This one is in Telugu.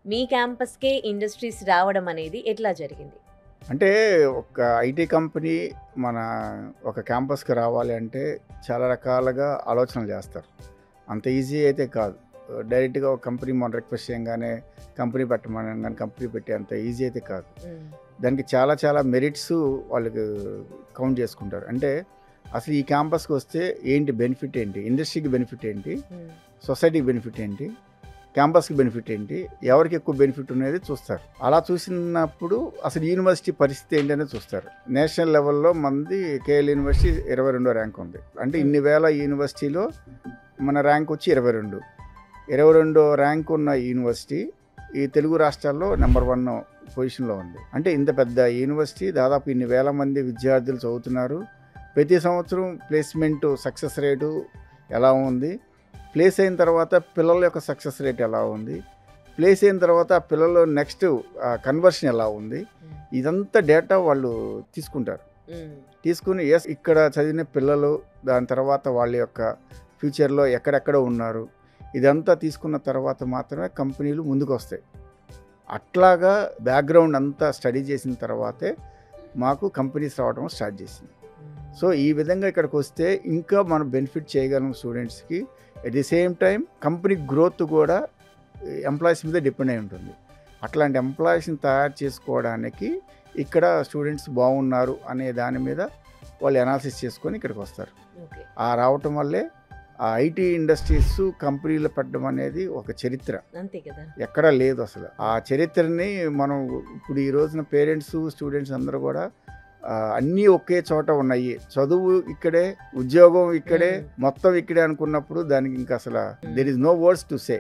మీ క్యాంపస్‌కే ఇండస్ట్రీస్ రావడం అనేది ఎట్లా జరిగింది? అంటే ఒక ఐటీ కంపెనీ మన ఒక క్యాంపస్‌కి రావాలి అంటే చాలా రకాలుగా ఆలోచనలు చేస్తారు. అంత ఈజీ అయితే కాదు. డైరెక్ట్‌గా ఒక కంపెనీ మనం రిక్వెస్ట్ చేయంగానే కంపెనీ పెట్టమనంగానే కంపెనీ పెట్టే అంత ఈజీ అయితే కాదు. హ్మ్. దానికి చాలా చాలా మెరిట్స్ వాళ్ళకి కౌంట్ చేసుకుంటారు. అంటే అసలు ఈ క్యాంపస్‌కి వస్తే ఏంటి బెనిఫిట్ ఏంటి? ఇండస్ట్రీకి బెనిఫిట్ ఏంటి? హ్మ్. సొసైటీకి బెనిఫిట్ ఏంటి? క్యాంపస్‌కి బెనిఫిట్ ఏంటి? ఎవరికి ఎక్కువ బెనిఫిట్ అనేది చూస్తారు. అలా చూసినప్పుడు అసలు యూనివర్సిటీ పరిస్థితి ఏంటనేది చూస్తారు. నేషనల్ లెవెల్‌లో మనది కేఎల్ యూనివర్సిటీ 22వ ర్యాంక్ ఉంది. అంటే ఇన్ని వేల యూనివర్సిటీలో మన ర్యాంక్ వచ్చి 22. 22 ర్యాంక్ ఉన్న యూనివర్సిటీ ఈ తెలుగు రాష్ట్రాల్లో నెంబర్ 1 పొజిషన్‌లో ఉంది. అంటే ఇంత పెద్ద యూనివర్సిటీ దాదాపు ఇన్ని వేల మంది విద్యార్థులు చదువుతున్నారు. ప్రతి సంవత్సరం ప్లేస్‌మెంట్ సక్సెస్ రేటు ఎలా ఉంది? ప్లేస్ అయిన తర్వాత పిల్లల యొక్క సక్సెస్ రేట్ ఎలా ఉంది? ప్లేస్ అయిన తర్వాత పిల్లలు నెక్స్ట్ కన్వర్షన్ ఎలా ఉంది? ఇదంతా డేటా వాళ్ళు తీసుకుంటారు. తీసుకుని ఇక్కడ చదివిన పిల్లలు దాని తర్వాత వాళ్ళ యొక్క ఫ్యూచర్లో ఎక్కడెక్కడ ఉన్నారు ఇదంతా తీసుకున్న తర్వాత మాత్రమే కంపెనీలు ముందుకు వస్తాయి. అట్లాగా బ్యాక్గ్రౌండ్ అంతా స్టడీ చేసిన తర్వాతే మాకు కంపెనీస్ రావడం స్టార్ట్ చేసింది. సో ఈ విధంగా ఇక్కడికి వస్తే ఇంకా మనం బెనిఫిట్ చేయగలం స్టూడెంట్స్కి. At the same time company growth కూడా ఎంప్లాయీస్ మీద డిపెండ్ అయి ఉంటుంది. అట్లాంటి ఎంప్లాయీస్ని తయారు చేసుకోవడానికి ఇక్కడ స్టూడెంట్స్ బాగున్నారు అనే దాని మీద వాళ్ళు అనాలిసిస్ చేసుకొని ఇక్కడికి వస్తారు. ఓకే. ఆ రావటం వల్లే ఆ ఐటీ ఇండస్ట్రీస్ కంపెనీలు పెట్టడం అనేది ఒక చరిత్ర. అంతే కదా! ఎక్కడా లేదు అసలు. ఆ చరిత్రని మనం ఇప్పుడు ఈ రోజున పేరెంట్స్, స్టూడెంట్స్ అందరూ కూడా అన్నీ ఒకే చోట ఉన్నాయి. చదువు ఇక్కడే, ఉద్యోగం ఇక్కడే, మొత్తం ఇక్కడే అనుకున్నప్పుడు దానికి ఇంకా అసలు there is no words to say.